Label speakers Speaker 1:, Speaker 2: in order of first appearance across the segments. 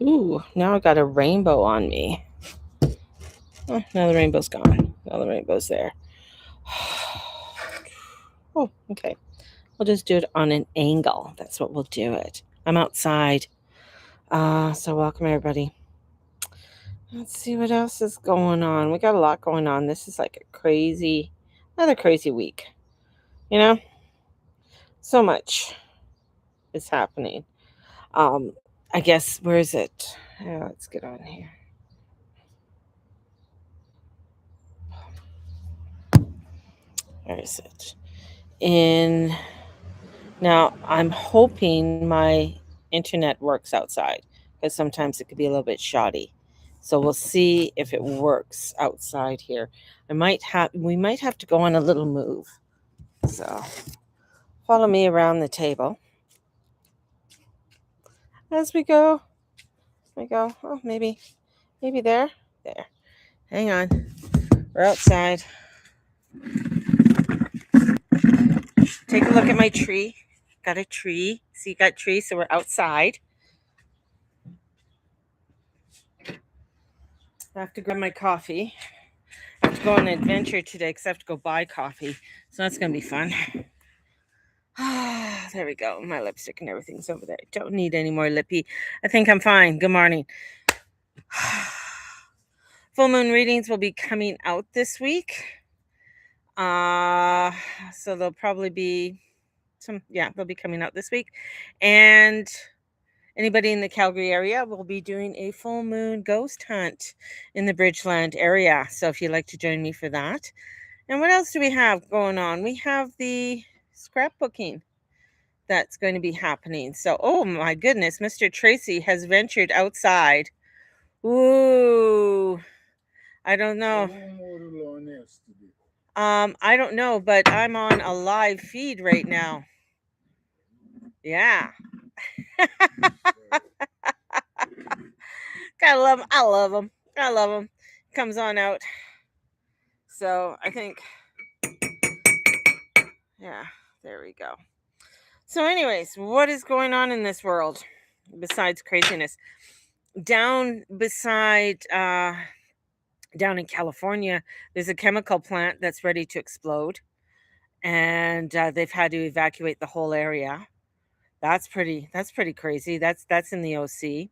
Speaker 1: Ooh, now I got a rainbow on me. Oh, now the rainbow's gone. Now the rainbow's there. Oh, okay. We'll just do it on an angle. That's what we'll do it. I'm outside. So welcome everybody. Let's see what else is going on. We got a lot going on. This is like another crazy week. You know, so much is happening. I guess, where is it? Yeah, let's get on here. Where is it? In Now, I'm hoping my internet works outside because sometimes it could be a little bit shoddy. So we'll see if it works outside here. We might have to go on a little move. So follow me around the table as we go. We go. Oh, maybe there. There. Hang on. We're outside. Take a look at my tree. Got a tree. See, got trees, so we're outside. I have to grab my coffee. I have to go on an adventure today because I have to go buy coffee. So that's going to be fun. There we go. My lipstick and everything's over there. Don't need any more lippy. I think I'm fine. Good morning. Full moon readings will be coming out this week. So they'll probably be they'll be coming out this week. And anybody in the Calgary area will be doing a full moon ghost hunt in the Bridgeland area. So if you'd like to join me for that. And what else do we have going on? We have the scrapbooking that's going to be happening. So, oh my goodness, Mr. Tracy has ventured outside. Ooh, I don't know. I don't know, but I'm on a live feed right now. Yeah. Gotta love him. I love him. I love him. Comes on out. So I think, yeah, there we go. So anyways, what is going on in this world besides craziness? Down in California, there's a chemical plant that's ready to explode, and they've had to evacuate the whole area. That's pretty crazy. That's in the OC.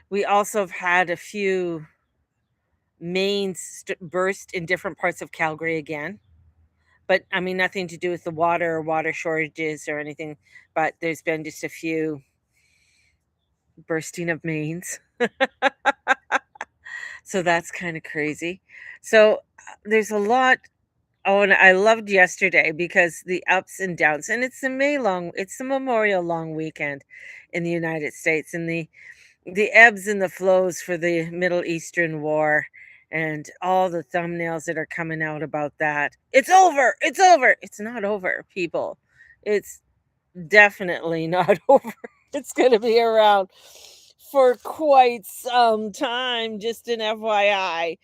Speaker 1: We also have had a few mains burst in different parts of Calgary again. But I mean, nothing to do with the water shortages or anything, but there's been just a few bursting of mains. So that's kind of crazy. So there's a lot. Oh, and I loved yesterday because the ups and downs, and it's the Memorial Long Weekend in the United States, and the ebbs and the flows for the Middle Eastern war, and all the thumbnails that are coming out about that. It's over. It's over. It's not over, people. It's definitely not over. It's going to be around for quite some time, just an FYI.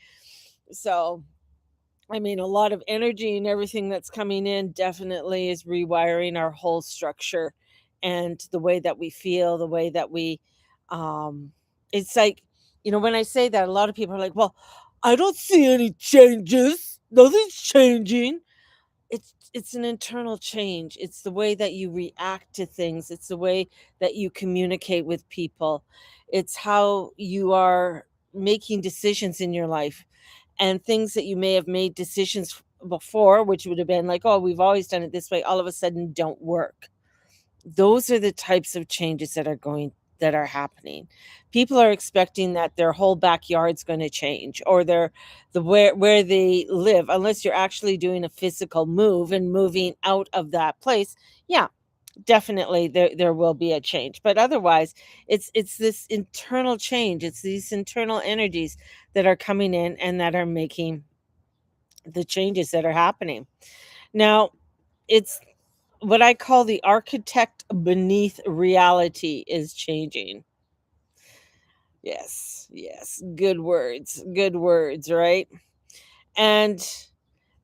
Speaker 1: So, I mean, a lot of energy and everything that's coming in definitely is rewiring our whole structure and the way that we feel, the way that um, it's like, when I say that, a lot of people are like, well, I don't see any changes. Nothing's changing. It's an internal change. It's the way that you react to things. It's the way that you communicate with people. It's how you are making decisions in your life, and things that you may have made decisions before, which would have been like, oh, we've always done it this way, all of a sudden don't work. Those are the types of changes that are happening. People are expecting that their whole backyard's going to change, or the where they live, unless you're actually doing a physical move and moving out of that place. Yeah, definitely there will be a change, but otherwise it's this internal change. It's these internal energies that are coming in and that are making the changes that are happening. Now, it's what I call the architect beneath reality is changing. Yes, good words, right? And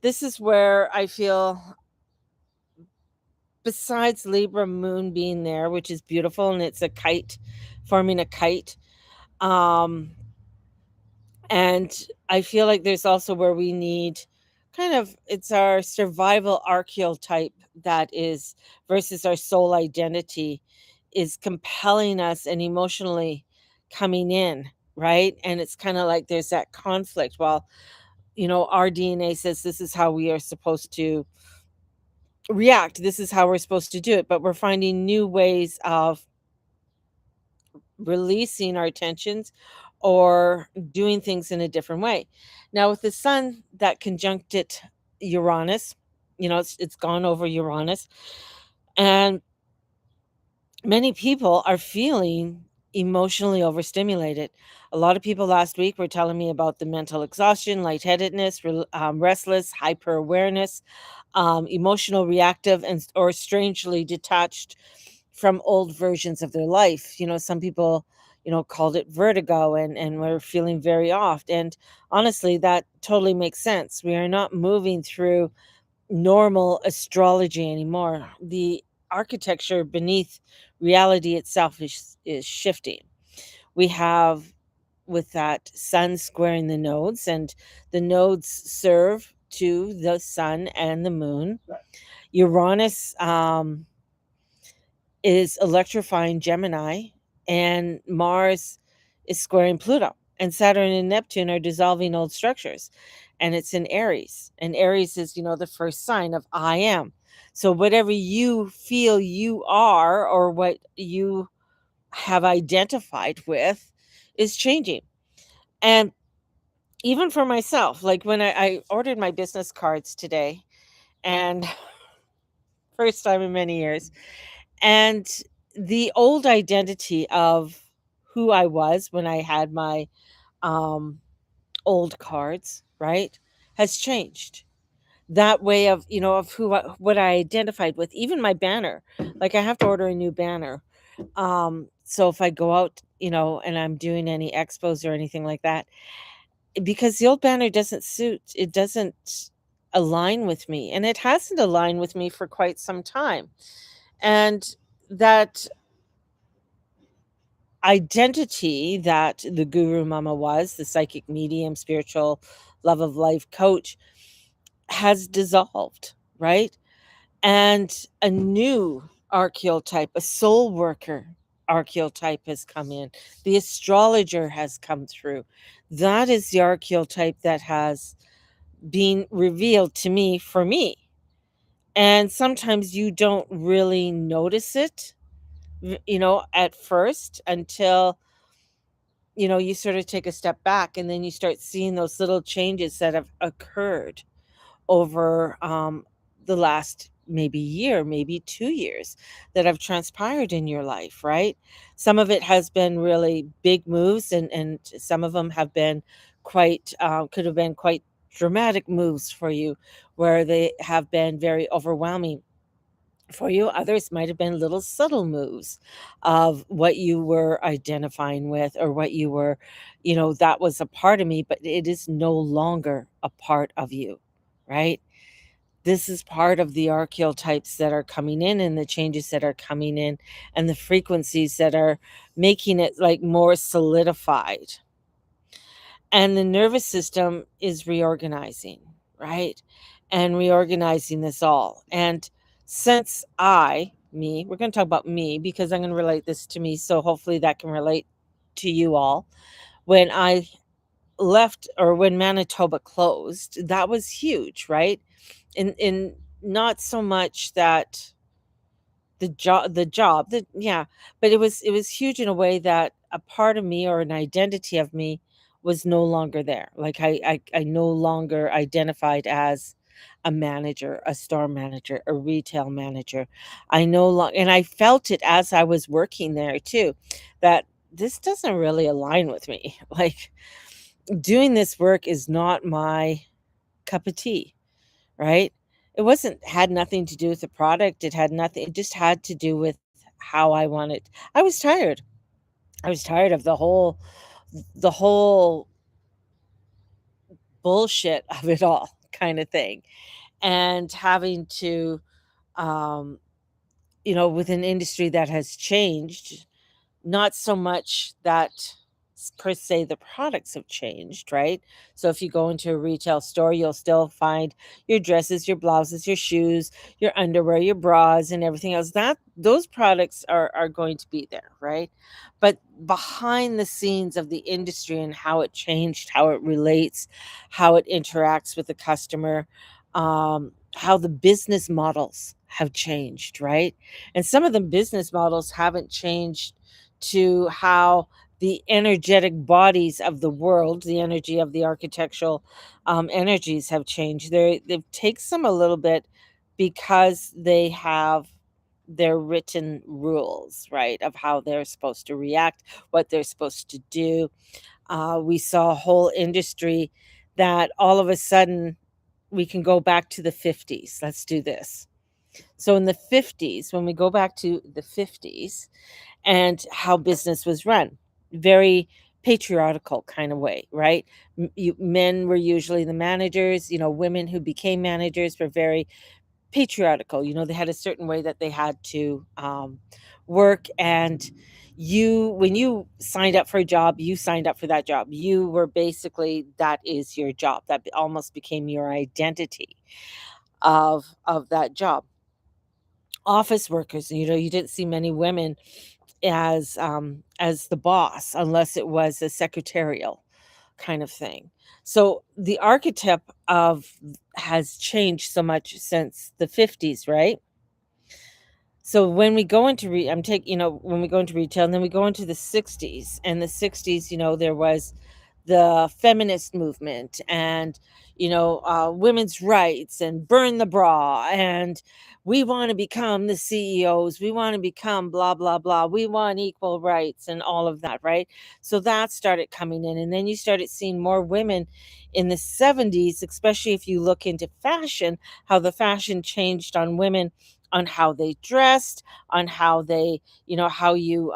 Speaker 1: this is where I feel besides Libra moon being there, which is beautiful, and it's a kite, forming a kite. Um, and I feel like there's also where we need kind of, it's our survival archetype that is versus our soul identity is compelling us and emotionally coming in, right? And it's kind of like there's that conflict. Well, our DNA says this is how we are supposed to react. This is how we're supposed to do it, but we're finding new ways of releasing our tensions or doing things in a different way. Now, with the sun that conjuncted Uranus, it's gone over Uranus, and many people are feeling emotionally overstimulated. A lot of people last week were telling me about the mental exhaustion, lightheadedness, restless, hyper awareness, emotional, reactive, and or strangely detached from old versions of their life. Some people, called it vertigo and were feeling very off. And honestly, that totally makes sense. We are not moving through normal astrology anymore. The architecture beneath reality itself is shifting. We have with that sun squaring the nodes, and the nodes serve to the sun and the moon. Uranus is electrifying Gemini, and Mars is squaring Pluto. And Saturn and Neptune are dissolving old structures. And it's in Aries. And Aries is, the first sign of I am. So whatever you feel you are or what you have identified with is changing. And even for myself, like when I ordered my business cards today, and first time in many years, and the old identity of who I was when I had my um, old cards, right, has changed. That way of of what I identified with, even my banner. Like I have to order a new banner. So if I go out, and I'm doing any expos or anything like that, because the old banner doesn't suit, it doesn't align with me, and it hasn't aligned with me for quite some time. And that identity that the guru mama was, the psychic medium, spiritual love of life coach, has dissolved, right? And a new archetype, a soul worker archetype has come in. The astrologer has come through. That is the archetype that has been revealed to me for me. And sometimes you don't really notice it, at first until you sort of take a step back and then you start seeing those little changes that have occurred over the last maybe year, maybe 2 years that have transpired in your life, right? Some of it has been really big moves, and some of them have been quite, could have been quite dramatic moves for you where they have been very overwhelming for you. Others might have been little subtle moves of what you were identifying with or what you were, that was a part of me, but it is no longer a part of you, right? This is part of the archetypes that are coming in and the changes that are coming in and the frequencies that are making it like more solidified. And the nervous system is reorganizing, right? And reorganizing this all. And since we're going to talk about me because I'm going to relate this to me. So hopefully that can relate to you all. When I left, or when Manitoba closed, that was huge, right? In not so much that the job that yeah, but it was huge in a way that a part of me or an identity of me was no longer there. Like I no longer identified as a manager, a store manager, a retail manager. I no longer, and I felt it as I was working there too, that this doesn't really align with me. Like doing this work is not my cup of tea, right? It wasn't had nothing to do with the product, it had nothing, it just had to do with how I wanted. I was tired. I was tired of the whole bullshit of it all kind of thing, and having to, um with an industry that has changed, not so much that per se the products have changed, right? So if you go into a retail store, you'll still find your dresses, your blouses, your shoes, your underwear, your bras, and everything else. That those products are going to be there, right? But behind the scenes of the industry and how it changed, how it relates, how it interacts with the customer, how the business models have changed, right? And some of the business models haven't changed to how the energetic bodies of the world, the energy of the architectural energies have changed. They've takes them a little bit because they have their written rules, right, of how they're supposed to react, what they're supposed to do. We saw a whole industry that all of a sudden we can go back to the 50s. Let's do this. So in the 50s, when we go back to the 50s, and how business was run. Very patriarchal kind of way, right? Men were usually the managers, women who became managers were very patriarchal. They had a certain way that they had to work. And when you signed up for a job, you signed up for that job. You were basically, that is your job. That almost became your identity of that job. Office workers, you didn't see many women as the boss unless it was a secretarial kind of thing. So the archetype of has changed so much since the 50s, right? So when we go into when we go into retail, and then we go into the 60s, and the 60s, there was the feminist movement, and women's rights, and burn the bra, and we want to become the CEOs, we want to become blah blah blah, we want equal rights and all of that, right? So that started coming in, and then you started seeing more women in the 70s, especially if you look into fashion, how the fashion changed on women, on how they dressed, on how they, how you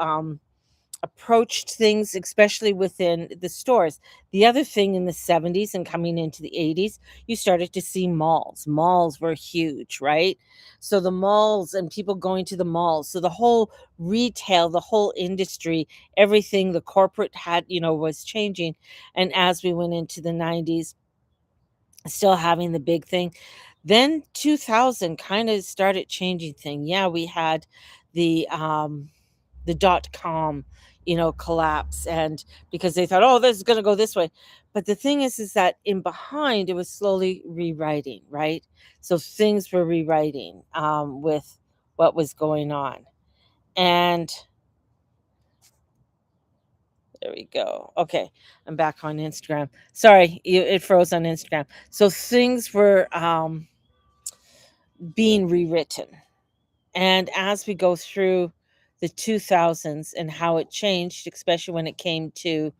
Speaker 1: approached things, especially within the stores. The other thing in the 70s and coming into the 80s, you started to see malls. Malls were huge, right? So the malls and people going to the malls. So the whole retail, the whole industry, everything the corporate had, was changing. And as we went into the 90s, still having the big thing. Then 2000 kind of started changing thing. Yeah, we had the dot com, collapse, and because they thought, oh, this is going to go this way. But the thing is that in behind it was slowly rewriting, right? So things were rewriting with what was going on. And there we go. Okay, I'm back on Instagram. Sorry, it froze on Instagram. So things were being rewritten. And as we go through the 2000s and how it changed, especially when it came to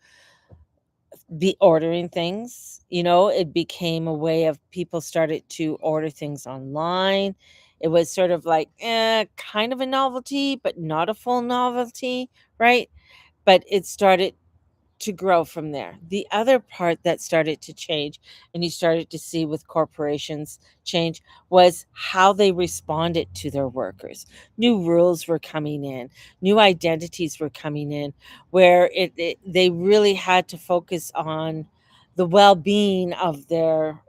Speaker 1: be ordering things, it became a way of people started to order things online. It was sort of like, kind of a novelty, but not a full novelty, right? But it started to grow from there. The other part that started to change, and you started to see with corporations change, was how they responded to their workers. New rules were coming in, new identities were coming in, where they really had to focus on the well-being of their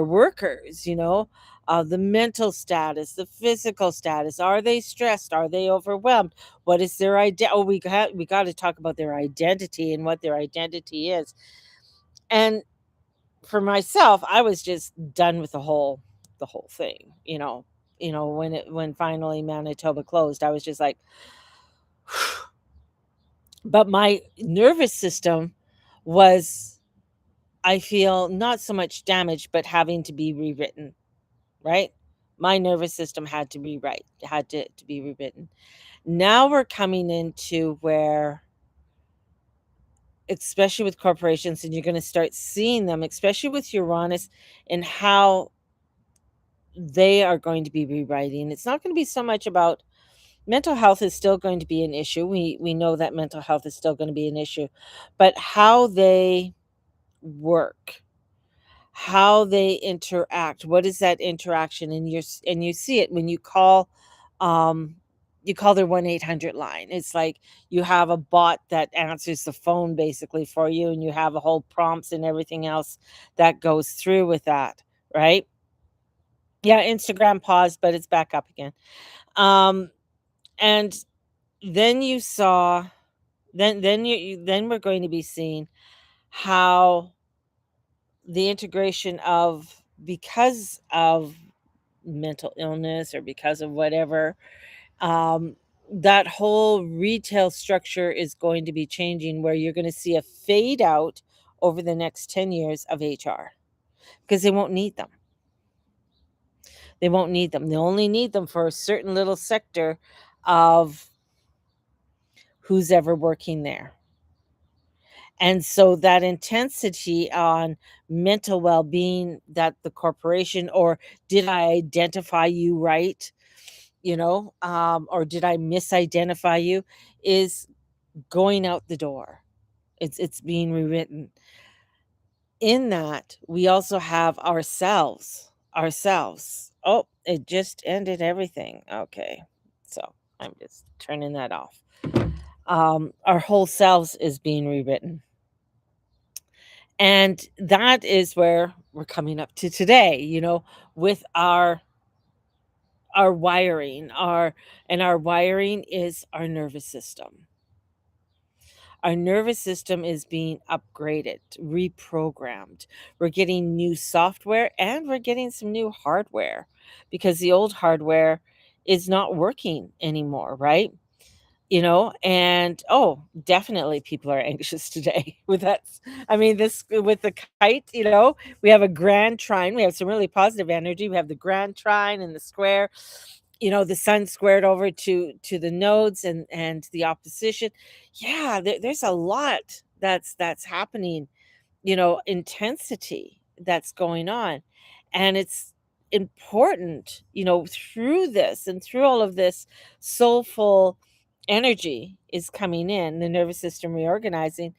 Speaker 1: workers. The mental status, the physical status. Are they stressed? Are they overwhelmed? What is their idea? Oh, we got to talk about their identity and what their identity is. And for myself, I was just done with the whole thing. When finally Manitoba closed, I was just like, but my nervous system was, I feel, not so much damaged, but having to be rewritten, right? My nervous system had to be rewritten. Now we're coming into where, especially with corporations, and you're going to start seeing them, especially with Uranus, and how they are going to be rewriting. It's not going to be so much about mental health is still going to be an issue. We know that mental health is still going to be an issue, but how they work, how they interact, what is that interaction? And you see it when you call um, you call their 1-800 line. It's like you have a bot that answers the phone basically for you, and you have a whole prompts and everything else that goes through with that, right? Yeah, Instagram paused, but it's back up again. Um, and then you saw then we're going to be seeing how the integration of, because of mental illness or because of whatever, um, that whole retail structure is going to be changing, where you're going to see a fade out over the next 10 years of HR, because they won't need them. They won't need them. They only need them for a certain little sector of who's ever working there. And so that intensity on mental well-being, that the corporation, or did I identify you right, or did I misidentify you, is going out the door. It's being rewritten. In that, we also have ourselves. Ourselves. Oh, it just ended everything. Okay. So I'm just turning that off. Our whole selves is being rewritten. And that is where we're coming up to today, with our wiring, our wiring is our nervous system. Our nervous system is being upgraded, reprogrammed. We're getting new software, and we're getting some new hardware, because the old hardware is not working anymore, right? And oh, definitely people are anxious today with that. I mean, this with the kite, we have a grand trine. We have some really positive energy. We have the grand trine and the square, the sun squared over to the nodes and the opposition. Yeah, there's a lot that's happening, intensity that's going on. And it's important, through this and through all of this, soulful energy is coming in, the nervous system reorganizing,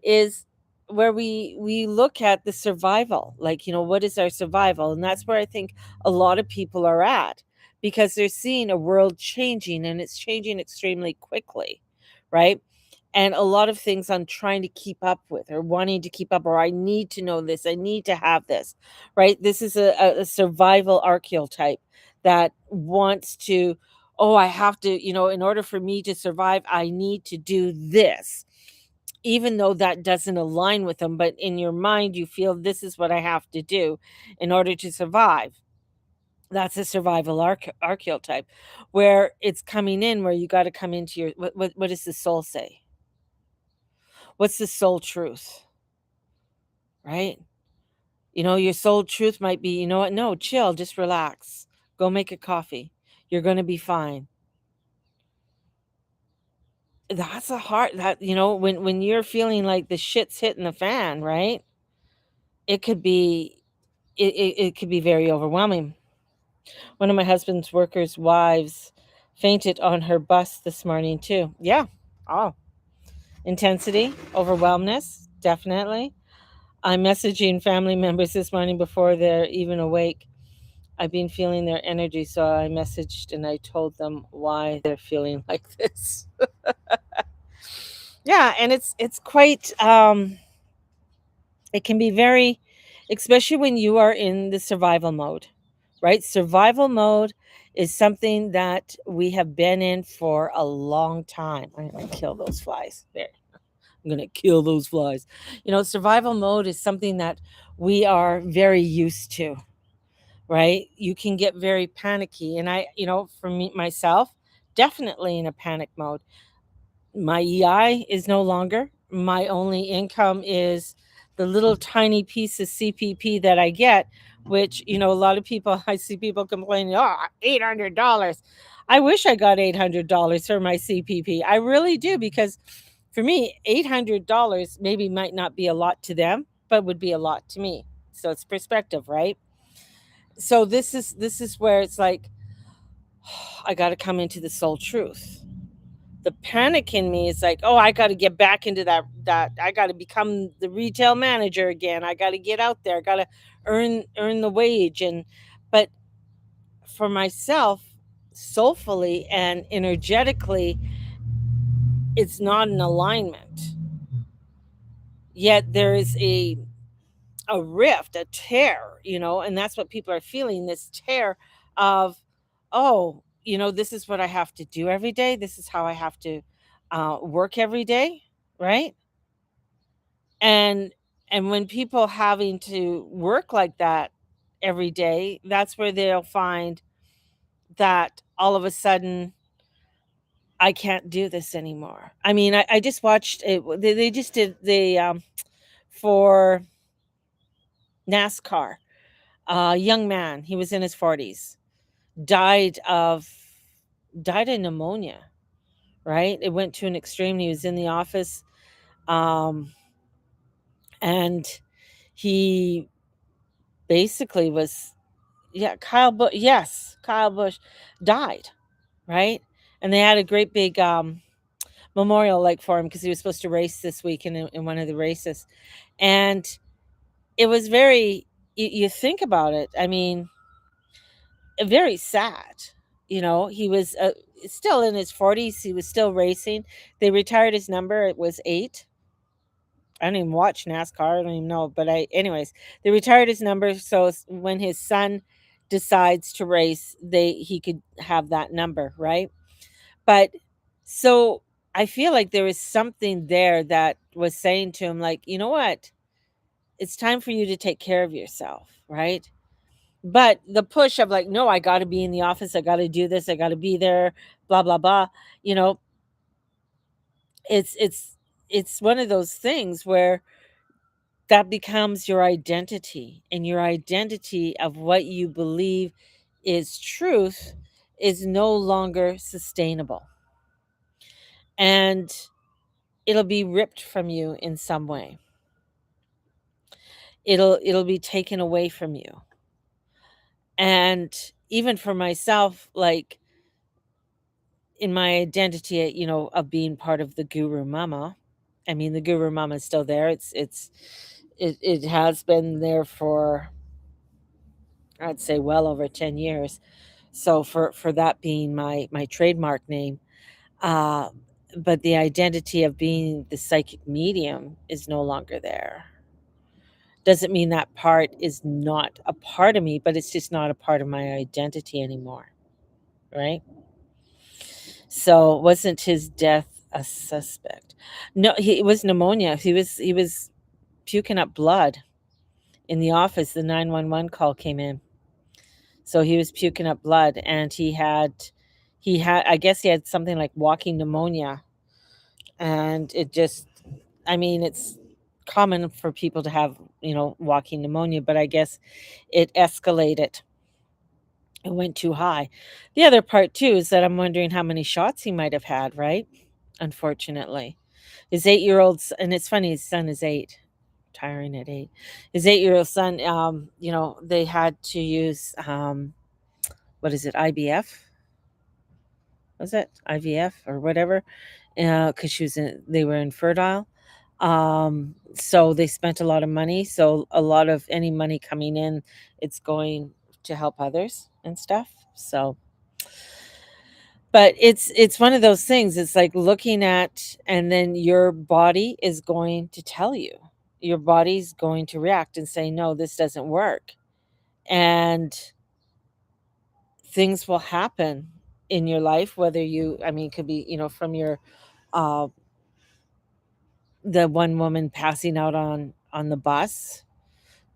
Speaker 1: is where we look at the survival, like, what is our survival? And that's where I think a lot of people are at, because they're seeing a world changing, and it's changing extremely quickly, right? And a lot of things I'm trying to keep up with, or wanting to keep up, or I need to know this, I need to have this, right? This is a survival archetype that wants to, oh, I have to, in order for me to survive, I need to do this, even though that doesn't align with them. But in your mind, you feel this is what I have to do in order to survive. That's a survival archetype, where it's coming in, where you got to come into your, what does the soul say? What's the soul truth, right? Your soul truth might be, you know what? No, chill, just relax. Go make a coffee. You're going to be fine. That's a hard, that, when you're feeling like the shit's hitting the fan, right? It could be, it could be very overwhelming. One of my husband's workers' wives fainted on her bus this morning too. Yeah. Oh, intensity, overwhelmness, definitely. I'm messaging family members this morning before they're even awake. I've been feeling their energy, so I messaged and I told them why they're feeling like this. Yeah, and it's quite, it can be very, especially when you are in the survival mode, right? Survival mode is something that we have been in for a long time. I'm going to kill those flies. There. I'm going to kill those flies. Survival mode is something that we are very used to, right? You can get very panicky. And I, for me, myself, definitely in a panic mode. My EI is no longer. My only income is the little tiny piece of CPP that I get, which, a lot of people, I see people complaining, oh, $800. I wish I got $800 for my CPP. I really do, because for me, $800 maybe might not be a lot to them, but would be a lot to me. So it's perspective, right? So this is where it's like, I got to come into the soul truth. The panic in me is like, oh, I got to get back into that I got to become the retail manager again. I got to get out there. I got to earn the wage. And but for myself, soulfully and energetically, it's not in alignment. Yet there is a rift, a tear, and that's what people are feeling, this tear of, oh, this is what I have to do every day. This is how I have to work every day, right? And when people having to work like that every day, that's where they'll find that all of a sudden I can't do this anymore. I mean, I just watched it. They just did for NASCAR. A young man, he was in his 40s, died of pneumonia, right? It went to an extreme. He was in the office, um, and he basically was, yeah, Kyle Busch died, right? And they had a great big memorial like for him because he was supposed to race this week in one of the races, and it was very. You think about it. I mean, very sad. He was still in his 40s. He was still racing. They retired his number. It was 8. I don't even watch NASCAR. I don't even know. But anyways, they retired his number. So when his son decides to race, he could have that number, right? But so I feel like there was something there that was saying to him, like, you know what? It's time for you to take care of yourself, right? But the push of like, no, I got to be in the office. I got to do this. I got to be there. Blah blah blah. You know, it's it's it's one of those things where that becomes your identity, and your identity of what you believe is truth is no longer sustainable, and it'll be ripped from you in some way. It'll be taken away from you. And even for myself, like in my identity, of being part of the Guru Mama. I mean, the Guru Mama is still there. It has been there for, I'd say, well over 10 years. So for that being my trademark name, uh, but the identity of being the psychic medium is no longer there. Doesn't mean that part is not a part of me, but it's just not a part of my identity anymore, right? So, wasn't his death a suspect? No, it was pneumonia. He was puking up blood in the office. The 911 call came in. So he was puking up blood, and he had I guess he had something like walking pneumonia, and it just, I mean, it's common for people to have, walking pneumonia, but I guess it escalated. It went too high. The other part too is that I'm wondering how many shots he might have had, right? Unfortunately. His 8-year-old and it's funny, his son is 8, retiring at 8. His 8-year-old son, they had to use, what is it, IVF? Was it IVF or whatever? Because they were infertile. So they spent a lot of money. So a lot of any money coming in, it's going to help others and stuff. So, but it's one of those things. It's like looking at, and then your body is going to tell you. Your body's going to react and say, no, this doesn't work. And things will happen in your life, whether I mean, it could be, from your, uh, the one woman passing out on the bus,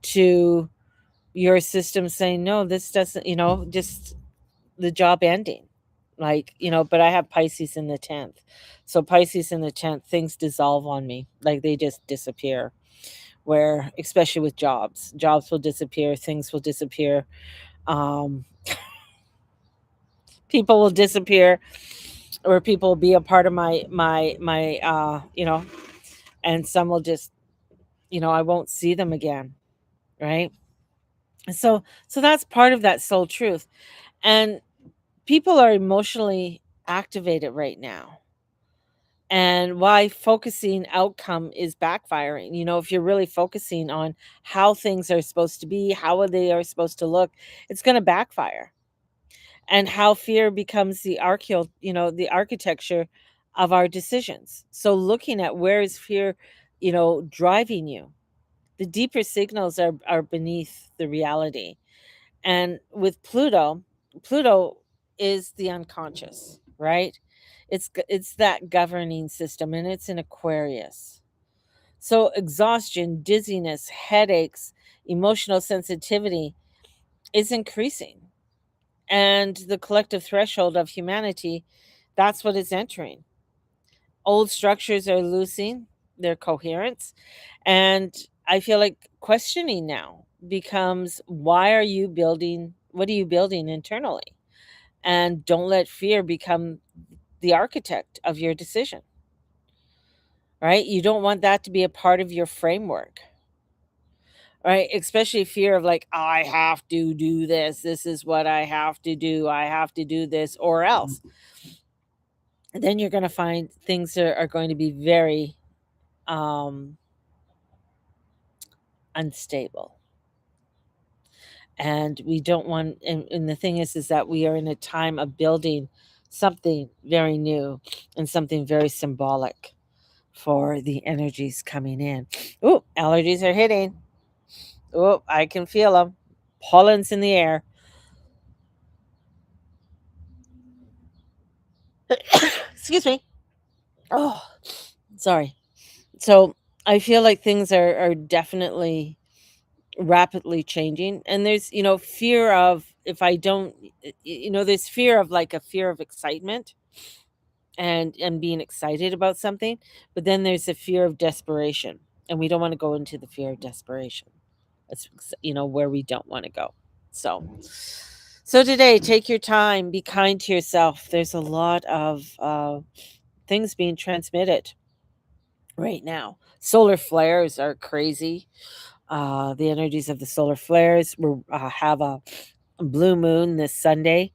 Speaker 1: to your system saying, no, this doesn't, just the job ending. Like, but I have Pisces in the 10th. So Pisces in the 10th, things dissolve on me. Like they just disappear. Where, especially with jobs will disappear, things will disappear. Um, people will disappear, or people will be a part of my and some will just, I won't see them again. Right. So that's part of that soul truth. And people are emotionally activated right now, and why focusing outcome is backfiring. If you're really focusing on how things are supposed to be, how they are supposed to look, it's going to backfire. and how fear becomes the architecture of our decisions. So looking at where is fear, driving you. The deeper signals are beneath the reality. And with Pluto is the unconscious, right? It's that governing system, and it's in Aquarius. So exhaustion, dizziness, headaches, emotional sensitivity is increasing. And the collective threshold of humanity, that's what it's entering. Old structures are losing their coherence. And I feel like questioning now becomes, what are you building internally? And don't let fear become the architect of your decision, right? You don't want that to be a part of your framework, right? Especially fear of like, I have to do this. This is what I have to do. I have to do this or else. And then you're going to find things are going to be very um, unstable. And we don't want, and the thing is that we are in a time of building something very new and something very symbolic for the energies coming in. Oh, allergies are hitting. Oh, I can feel them. Pollen's in the air. Excuse me. Oh, sorry. So I feel like things are definitely rapidly changing. And there's, fear of, if I don't, there's fear of, like, a fear of excitement and being excited about something. But then there's a fear of desperation. And we don't want to go into the fear of desperation. That's, where we don't want to go. So today, take your time, be kind to yourself. There's a lot of things being transmitted right now. Solar flares are crazy. The energies of the solar flares. We have a blue moon this Sunday.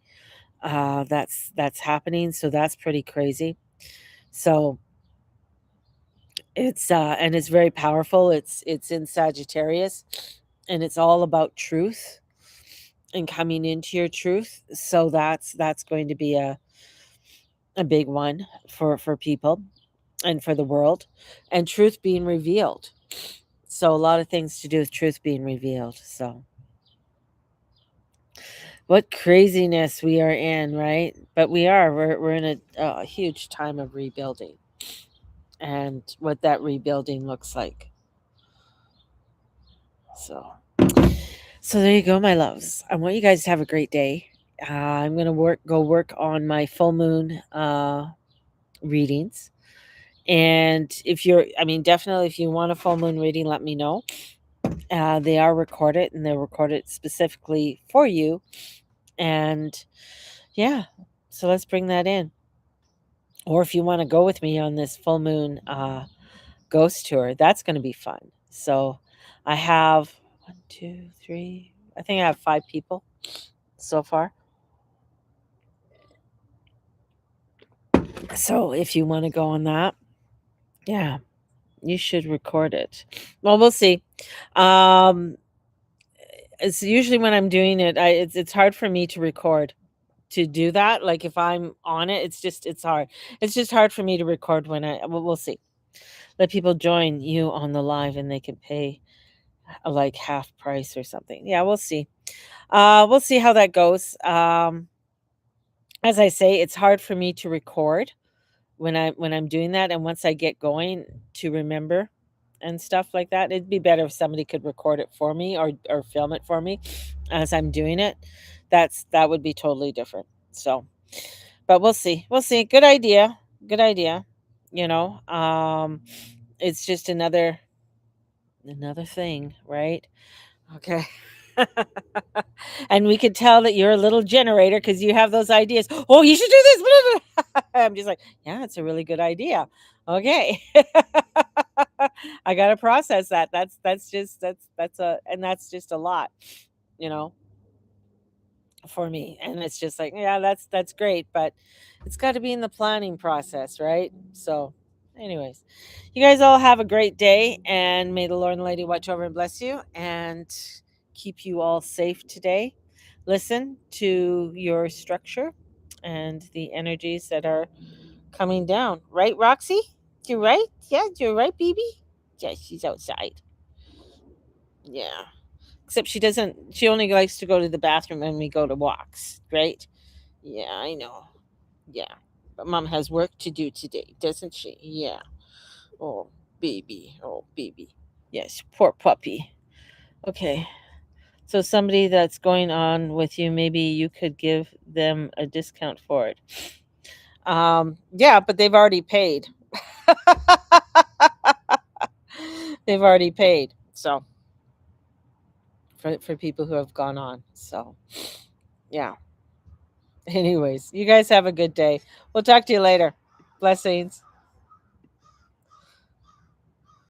Speaker 1: That's happening, so that's pretty crazy. So it's very powerful. It's in Sagittarius, and it's all about truth and coming into your truth. So that's going to be a big one for people and for the world, and truth being revealed. So a lot of things to do with truth being revealed. So what craziness we are in, right? But we're in a huge time of rebuilding, and what that rebuilding looks like. So there you go, my loves. I want you guys to have a great day. I'm gonna work on my full moon readings. And definitely, if you want a full moon reading, let me know. They are recorded, and they're recorded specifically for you. And yeah, so let's bring that in. Or if you want to go with me on this full moon ghost tour, that's going to be fun. So I have one, two, three, I think I have 5 people so far. So if you want to go on that, yeah, you should record it. Well, we'll see. Um, it's usually when I'm doing it, it's hard for me to record to do that. Like if I'm on it, it's hard. It's just hard for me to record when we'll see. Let people join you on the live, and they can pay like half price or something. Yeah, we'll see. We'll see how that goes. As I say, it's hard for me to record when I'm doing that, and once I get going, to remember and stuff like that. It'd be better if somebody could record it for me, or film it for me as I'm doing it. That would be totally different. So, but we'll see. We'll see. Good idea. Good idea. You know, it's just another thing, right? Okay. And we could tell that you're a little generator because you have those ideas. Oh, you should do this. I'm just like, yeah, it's a really good idea. Okay. I gotta process that. That's just a lot, you know, for me. And it's just like, yeah, that's great, but it's got to be in the planning process, right? So, anyways, you guys all have a great day, and may the Lord and Lady watch over and bless you, and keep you all safe today. Listen to your structure and the energies that are coming down. Right, Roxy? You're right? Yeah, you're right, BB? Yeah, she's outside. Yeah. Except she doesn't, she only likes to go to the bathroom when we go to walks, right? Yeah, I know. Yeah. But mom has work to do today, doesn't she? Yeah. Oh, baby. Oh, baby. Yes, poor puppy. Okay. So somebody that's going on with you, maybe you could give them a discount for it. Yeah, but they've already paid. They've already paid. So for people who have gone on. So yeah. Anyways, you guys have a good day. We'll talk to you later. Blessings.